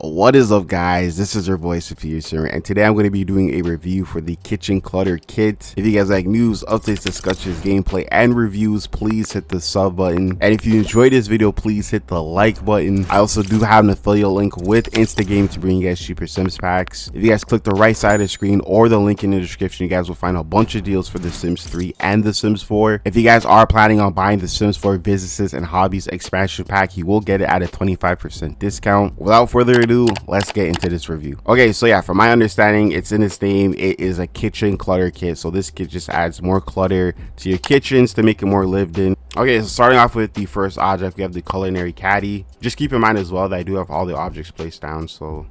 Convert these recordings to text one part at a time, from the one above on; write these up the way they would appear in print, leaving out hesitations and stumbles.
What is up, guys? This is your boy Superior, and today I'm going to be doing a review for the Kitchen Clutter Kit. If you guys like news, updates, discussions, gameplay, and reviews, please hit the sub button. And if you enjoyed this video, please hit the like button. I also do have an affiliate link with Instagame to bring you guys cheaper Sims packs. If you guys click the right side of the screen or the link in the description, you guys will find a bunch of deals for The Sims 3 and The Sims 4. If you guys are planning on buying The Sims 4 Businesses and Hobbies expansion pack, you will get it at a 25% discount. Without further ado, let's get into this review. Okay, so yeah, from my understanding, it's in its name. It is a kitchen clutter kit, so this kit just adds more clutter to your kitchens to make it more lived in. Okay, so starting off with the first object, we have the Culinary Caddy. Just keep in mind as well that I do have all the objects placed down. So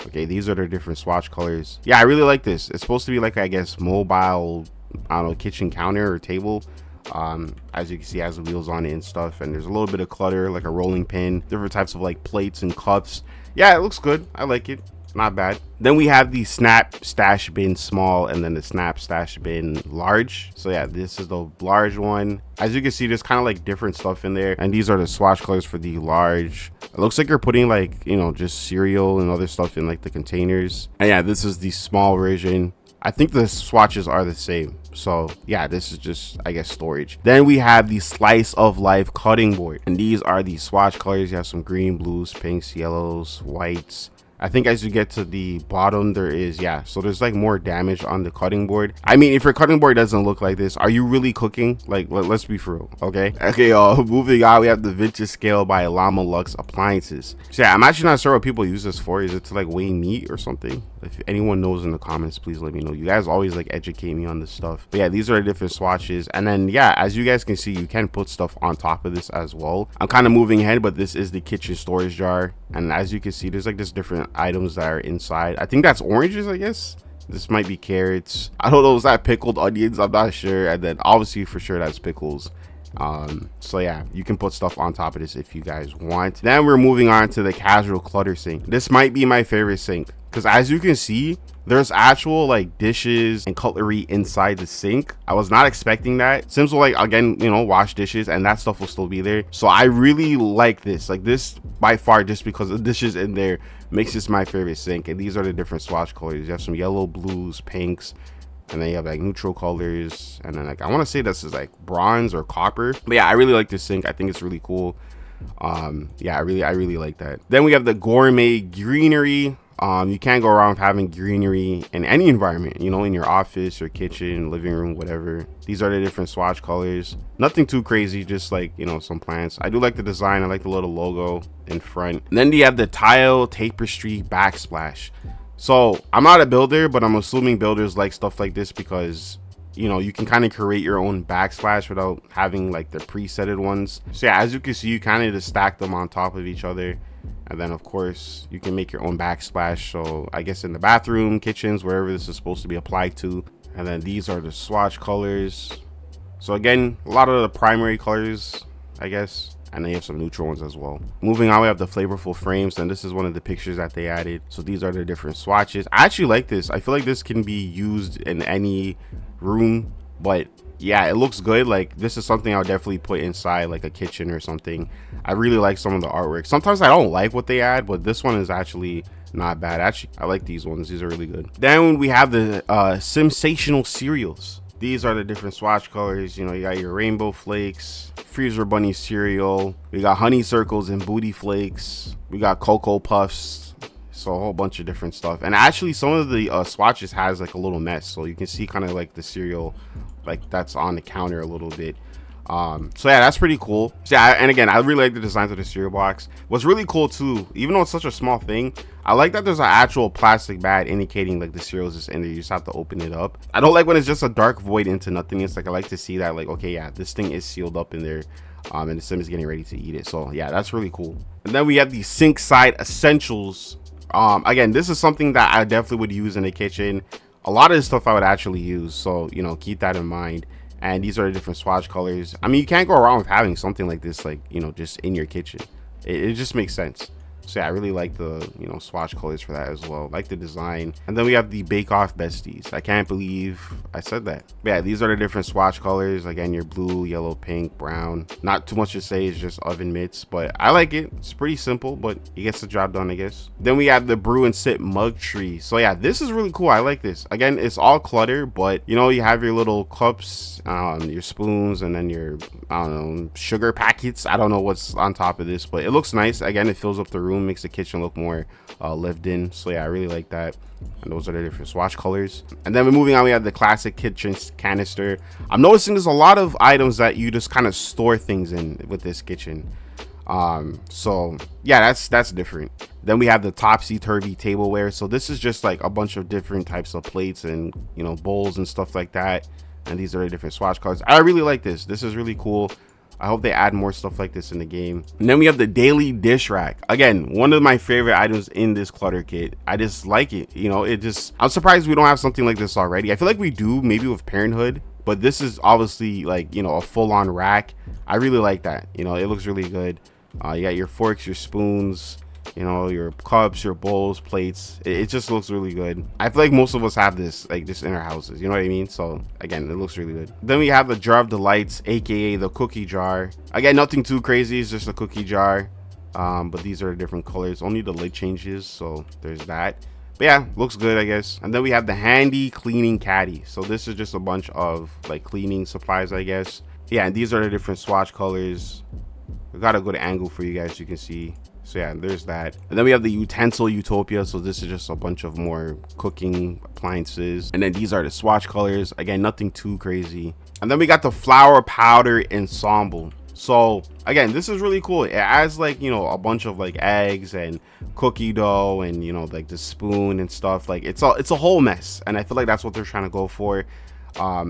okay, these are the different swatch colors. Yeah, I really like this. It's supposed to be like, I guess, mobile, I don't know, kitchen counter or table. As you can see, it has the wheels on it and stuff, and there's a little bit of clutter, like a rolling pin, different types of like plates and cups. Yeah, it looks good. I like it. Not bad. Then we have the Snap Stash Bin Small and then the Snap Stash Bin Large. So yeah, this is the large one. As you can see, there's kind of like different stuff in there, and these are the swatch colors for the large. It looks like you're putting like, you know, just cereal and other stuff in like the containers. And yeah, this is the small version. I think the swatches are the same. So yeah, this is just, I guess, storage. Then we have the Slice of Life cutting board, and these are the swatch colors. You have some green, blues, pinks, yellows, whites. I think as you get to the bottom, there is, yeah, so there's like more damage on the cutting board. I mean, if your cutting board doesn't look like this, are you really cooking? Like, let's be for real. Okay, moving on, we have the Vintage Scale by Llama Lux Appliances. So yeah, I'm actually not sure what people use this for. Is it to like weigh meat or something? If anyone knows in the comments, please let me know. You guys always like educate me on this stuff. But yeah, these are the different swatches. And then yeah, as you guys can see, you can put stuff on top of this as well. I'm kind of moving ahead, but this is the kitchen storage jar. And as you can see, there's like this different items that are inside. I think that's oranges, I guess. This might be carrots. I don't know, is that pickled onions? I'm not sure. And then obviously for sure that's pickles. So yeah, you can put stuff on top of this if you guys want. Then we're moving on to the casual clutter sink. This might be my favorite sink, because as you can see, there's actual like dishes and cutlery inside the sink. I was not expecting that. Sims will like, again, you know, wash dishes and that stuff will still be there. So I really like this. Like this by far, just because the dishes in there, makes this my favorite sink. And these are the different swatch colors. You have some yellow, blues, pinks, and then you have like neutral colors, and then like I want to say this is like bronze or copper. But yeah, I really like this sink. I think it's really cool. Yeah, I really like that. Then we have the Gourmet Greenery. You can't go around having greenery in any environment, you know, in your office or kitchen, living room, whatever. These are the different swatch colors. Nothing too crazy, just like, you know, some plants. I do like the design. I like the little logo in front. And then you have the Tile Tapestry Backsplash. So I'm not a builder, but I'm assuming builders like stuff like this because, you know, you can kind of create your own backsplash without having like the presetted ones. So yeah, as you can see, you kind of just stack them on top of each other. And then of course you can make your own backsplash. So I guess in the bathroom, kitchens, wherever this is supposed to be applied to. And then these are the swatch colors. So again, a lot of the primary colors, I guess. And then you have some neutral ones as well. Moving on, we have the flavorful frames, and this is one of the pictures that they added. So these are the different swatches. I actually like this. I feel like this can be used in any room, but yeah, it looks good. Like this is something I would definitely put inside like a kitchen or something. I really like some of the artwork. Sometimes I don't like what they add, but this one is actually not bad. Actually, I like these ones. These are really good. Then we have the Sensational Cereals. These are the different swatch colors. You know, you got your rainbow flakes, freezer bunny cereal, we got honey circles and booty flakes, we got cocoa puffs. So a whole bunch of different stuff. And actually some of the swatches has like a little mess, so you can see kind of like the cereal like that's on the counter a little bit. So yeah, that's pretty cool. So yeah, and again, I really like the designs of the cereal box. What's really cool too, even though it's such a small thing, I like that there's an actual plastic bag indicating like the cereals is in there. You just have to open it up. I don't like when it's just a dark void into nothingness. Like I like to see that, like, okay, yeah, this thing is sealed up in there, and the sim is getting ready to eat it. So yeah, that's really cool. And then we have the Sinkside Essentials. Again, this is something that I definitely would use in the kitchen. A lot of this stuff I would actually use, so you know, keep that in mind. And these are the different swatch colors. I mean, you can't go around with having something like this, like, you know, just in your kitchen. It just makes sense. So yeah, I really like the, you know, swatch colors for that as well. Like the design. And then we have the Off Besties. I can't believe I said that. But yeah, these are the different swatch colors. Again, your blue, yellow, pink, brown. Not too much to say, it's just oven mitts, but I like it. It's pretty simple, but it gets the job done, I guess. Then we have the Brew Sit Mug Tree. So yeah, this is really cool. I like this. Again, it's all clutter, but you know, you have your little cups, your spoons, and then your, I don't know, sugar packets. I don't know what's on top of this, but it looks nice. Again, it fills up the room, makes the kitchen look more lived in. So yeah, I really like that. And those are the different swatch colors. And then we're moving on, we have the classic kitchen canister. I'm noticing there's a lot of items that you just kind of store things in with this kitchen. So yeah, that's different. Then we have the topsy-turvy tableware. So this is just like a bunch of different types of plates and, you know, bowls and stuff like that. And these are the different swatch colors. I really like this. This is really cool. I hope they add more stuff like this in the game. And then we have the daily dish rack. Again, one of my favorite items in this clutter kit. I just like it. You know, I'm surprised we don't have something like this already. I feel like we do, maybe with Parenthood, but this is obviously like, you know, a full-on rack. I really like that. You know, it looks really good. You got your forks, your spoons, you know, your cups, your bowls, plates. It just looks really good. I feel like most of us have this, like, this in our houses, you know what I mean? So again, it looks really good. Then we have the jar of delights, aka the cookie jar. Again, nothing too crazy, it's just a cookie jar. But these are different colors, only the lid changes, so there's that. But yeah, looks good, I guess. And then we have the handy cleaning caddy. So this is just a bunch of like cleaning supplies, I guess. Yeah, and these are the different swatch colors. We got a good angle for you guys, you can see. So yeah, there's that. And then we have the utensil utopia. So this is just a bunch of more cooking appliances. And then these are the swatch colors. Again, nothing too crazy. And then we got the flour powder ensemble. So again, this is really cool. It adds like, you know, a bunch of like eggs and cookie dough and, you know, like the spoon and stuff. Like it's a whole mess. And I feel like that's what they're trying to go for.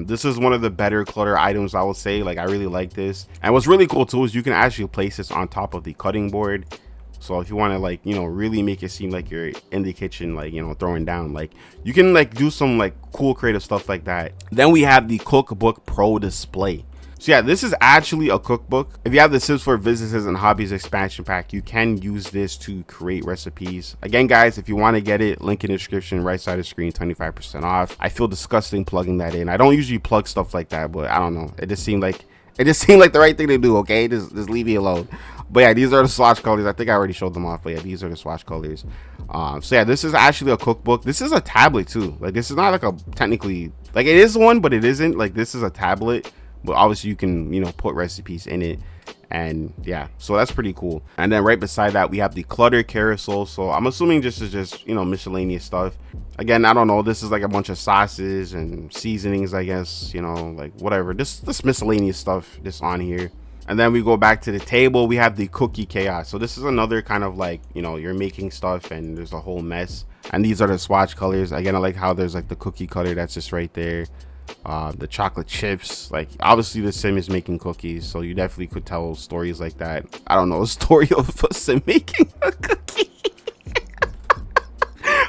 This is one of the better clutter items, I would say. Like I really like this. And what's really cool too is you can actually place this on top of the cutting board. So if you want to, like, you know, really make it seem like you're in the kitchen, like, you know, throwing down, like you can like do some like cool creative stuff like that. Then we have the Cookbook Pro Display. So yeah, this is actually a cookbook. If you have the Sims for Businesses and Hobbies expansion pack, you can use this to create recipes. Again, guys, if you want to get it, link in the description, right side of the screen, 25% off. I feel disgusting plugging that in. I don't usually plug stuff like that, but I don't know. It just seemed like the right thing to do. Okay, just leave me alone. But yeah, these are the swatch colors. I think I already showed them off, but yeah, these are the swatch colors. So yeah, this is actually a cookbook. This is a tablet too. Like this is not like a technically, like it is one, but it isn't. Like this is a tablet, but obviously you can, you know, put recipes in it. And yeah, so that's pretty cool. And then right beside that, we have the clutter carousel. So I'm assuming this is just, you know, miscellaneous stuff. Again, I don't know, this is like a bunch of sauces and seasonings, I guess, you know, like whatever, this miscellaneous stuff just on here. And then we go back to the table, we have the cookie chaos. So this is another kind of like, you know, you're making stuff and there's a whole mess. And these are the swatch colors. Again, I like how there's like the cookie cutter that's just right there. The chocolate chips, like obviously the sim is making cookies, so you definitely could tell stories like that. I don't know, a story of a sim making a cookie.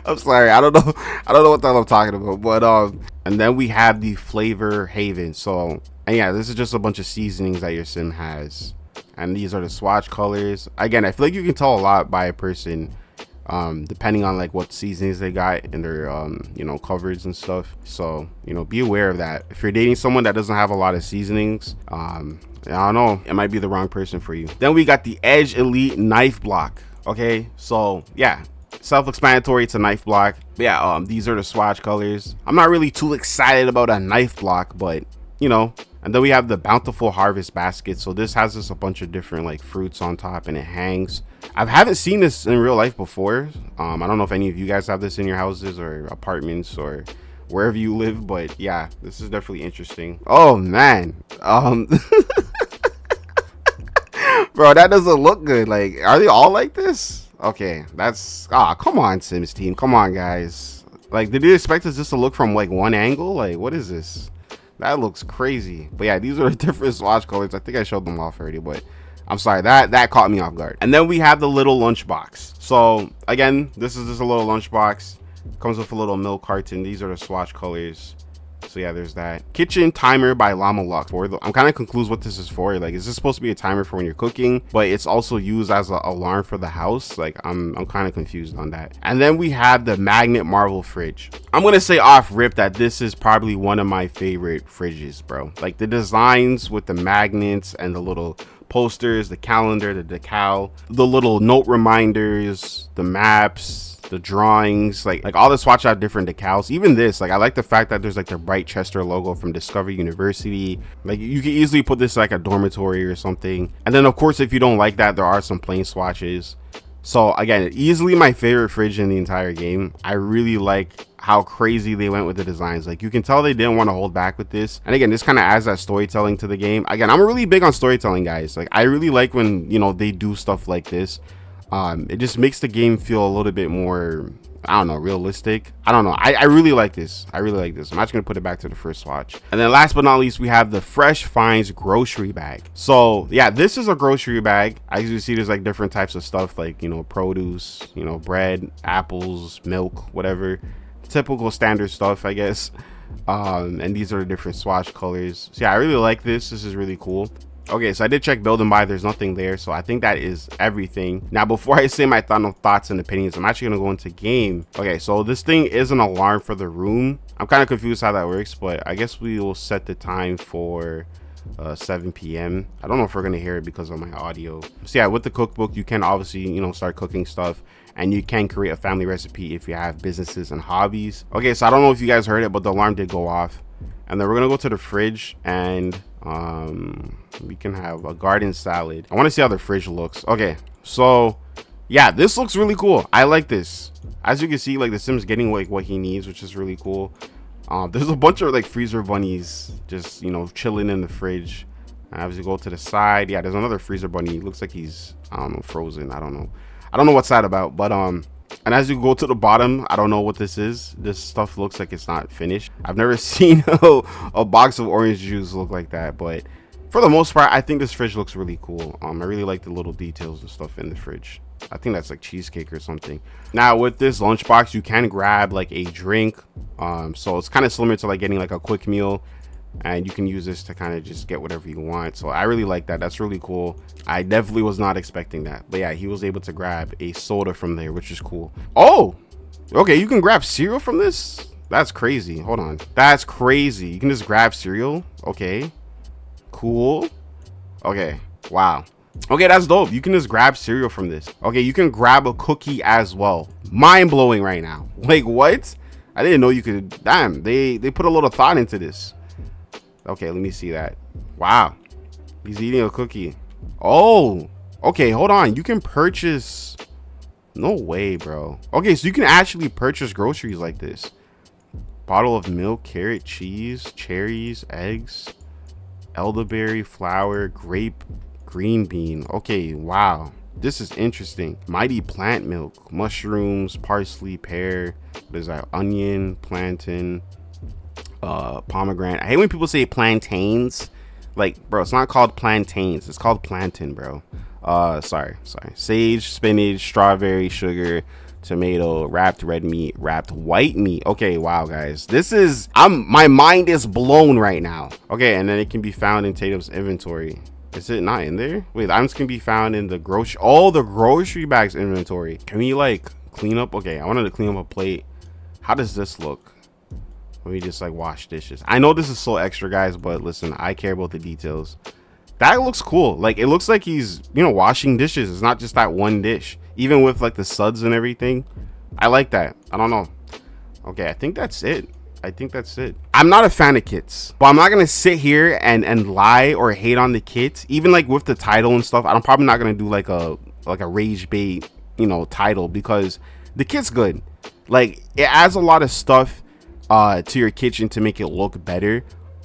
I'm sorry, I don't know what the hell I'm talking about. But and then we have the flavor haven. So, and yeah, this is just a bunch of seasonings that your sim has, and these are the swatch colors. Again, I feel like you can tell a lot by a person, depending on like what seasonings they got in their you know, cupboards and stuff. So, you know, be aware of that. If you're dating someone that doesn't have a lot of seasonings, I don't know, it might be the wrong person for you. Then we got the Edge Elite knife block. Okay, so yeah, self-explanatory, it's a knife block. But yeah, these are the swatch colors. I'm not really too excited about a knife block, but you know. And then we have the Bountiful Harvest basket. So this has just a bunch of different like fruits on top, and it hangs. I haven't seen this in real life before. I don't know if any of you guys have this in your houses or apartments or wherever you live, but yeah, this is definitely interesting. Oh man, bro, that doesn't look good. Like, are they all like this? Okay, that's come on, Sims team, come on guys. Like, did you expect us just to look from like one angle? Like, what is this? That looks crazy. But yeah, these are the different swatch colors. I think I showed them off already, but I'm sorry, that caught me off guard. And then we have the little lunchbox. So again, this is just a little lunchbox. Comes with a little milk carton. These are the swatch colors. So yeah, there's that. Kitchen timer by Llama Lux. I'm kind of confused what this is for. Like, is this supposed to be a timer for when you're cooking, but it's also used as an alarm for the house? Like, I'm kind of confused on that. And then we have the magnet marble fridge. I'm gonna say off rip that this is probably one of my favorite fridges, bro. Like, the designs with the magnets and the little posters, the calendar, the decal, the little note reminders, the maps, the drawings, like all the swatch out different decals. Even this, like, I like the fact that there's like the bright Chester logo from Discovery University. Like, you can easily put this like a dormitory or something. And then of course, if you don't like that, there are some plain swatches. So again, easily my favorite fridge in the entire game. I really like how crazy they went with the designs. Like, you can tell they didn't want to hold back with this. And again, this kind of adds that storytelling to the game. Again, I'm really big on storytelling, guys. Like, I really like when, you know, they do stuff like this. It just makes the game feel a little bit more, I don't know, realistic. I don't know. I really like this. I really like this. I'm actually gonna put it back to the first swatch. And then last but not least, we have the Fresh Finds grocery bag. So yeah, this is a grocery bag. As you see, there's like different types of stuff, like, you know, produce, you know, bread, apples, milk, whatever. Typical standard stuff, I guess. And these are the different swatch colors. So yeah, I really like this. This is really cool. Okay, so I did check build and buy. There's nothing there, so I think that is everything. Now, before I say my final thoughts and opinions, I'm actually gonna go into game. Okay, so this thing is an alarm for the room. I'm kind of confused how that works, but I guess we will set the time for 7 p.m. I don't know if we're gonna hear it because of my audio. So yeah, with the cookbook, you can obviously, you know, start cooking stuff, and you can create a family recipe if you have businesses and hobbies. Okay, so I don't know if you guys heard it, but the alarm did go off. And then we're gonna go to the fridge, and we can have a garden salad. I want to see how the fridge looks. Okay, so yeah, this looks really cool. I like this. As you can see, like, the Sim's getting like what he needs, which is really cool. There's a bunch of like freezer bunnies just, you know, chilling in the fridge. As you go to the side, yeah, there's another freezer bunny. It looks like he's, I don't know, frozen. I don't know what's that about, but and as you go to the bottom, I don't know what this is. This stuff looks like it's not finished. I've never seen a box of orange juice look like that, but for the most part, I think this fridge looks really cool. I really like the little details and stuff in the fridge. I think that's like cheesecake or something. Now with this lunchbox, you can grab like a drink. So it's kind of similar to like getting like a quick meal, and you can use this to kind of just get whatever you want. So I really like that. That's really cool. I definitely was not expecting that, but yeah, he was able to grab a soda from there, which is cool. Oh, okay, you can grab cereal from this. That's crazy. Hold on, that's crazy. You can just grab cereal. Okay, cool. Okay, wow. Okay, that's dope. You can just grab cereal from this. Okay, you can grab a cookie as well. Mind blowing right now. Like, what? I didn't know you could. Damn, they put a lot of thought into this. Okay, let me see that. Wow, he's eating a cookie. Oh, okay, hold on. You can purchase. No way, bro. Okay, so you can actually purchase groceries like this. Bottle of milk, carrot, cheese, cherries, eggs, elderberry, flour, grape, green bean. Okay, wow, this is interesting. Mighty plant milk, mushrooms, parsley, pear. There's that onion, plantain, pomegranate. I hate when people say plantains. Like, bro, it's not called plantains, it's called plantain, bro. Sorry. Sage, spinach, strawberry, sugar, tomato, wrapped red meat, wrapped white meat. Okay, wow, guys, this is, my mind is blown right now. Okay, and then it can be found in Tatum's inventory. Is it not in there? Wait, the items can be found in the grocery bags inventory. Can we like clean up? Okay, I wanted to clean up a plate. How does this look? Let me just like wash dishes. I know this is so extra, guys, but listen, I care about the details. That looks cool. Like, it looks like he's, you know, washing dishes. It's not just that one dish, even with like the suds and everything. I like that. I don't know. Okay, I think that's it. I'm not a fan of kits, but I'm not gonna sit here and lie or hate on the kits. Even like with the title and stuff, I'm probably not gonna do like a rage bait, you know, title, because the kit's good. Like, it adds a lot of stuff to your kitchen to make it look better.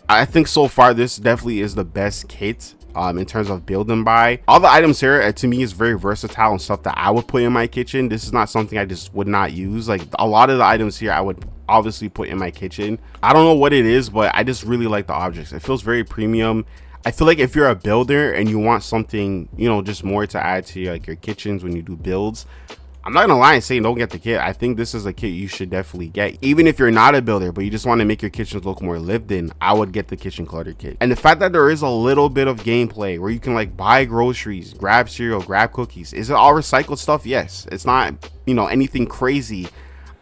I think so far this definitely is the best kit in terms of build and buy. All the items here to me is very versatile and stuff that I would put in my kitchen. This is not something I just would not use. Like, a lot of the items here I would obviously put in my kitchen. I don't know what it is, but I just really like the objects. It feels very premium. I feel like if you're a builder and you want something, you know, just more to add to like your kitchens when you do builds, I'm not gonna lie and say don't get the kit. I think this is a kit you should definitely get. Even if you're not a builder, but you just want to make your kitchens look more lived in, I would get the kitchen clutter kit. And the fact that there is a little bit of gameplay where you can like buy groceries, grab cereal, grab cookies. Is it all recycled stuff? Yes. It's not, you know, anything crazy.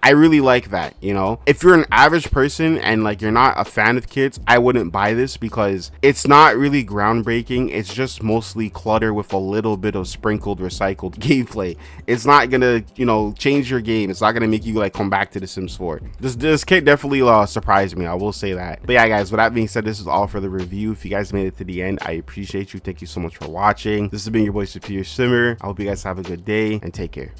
I really like that, you know. If you're an average person and like you're not a fan of kits, I wouldn't buy this because it's not really groundbreaking. It's just mostly clutter with a little bit of sprinkled recycled gameplay. It's not gonna, you know, change your game. It's not gonna make you like come back to The Sims 4. This kit definitely surprised me, I will say that. But yeah guys, with that being said, this is all for the review. If you guys made it to the end, I appreciate you. Thank you so much for watching. This has been your boy Superior Simmer. I hope you guys have a good day and take care.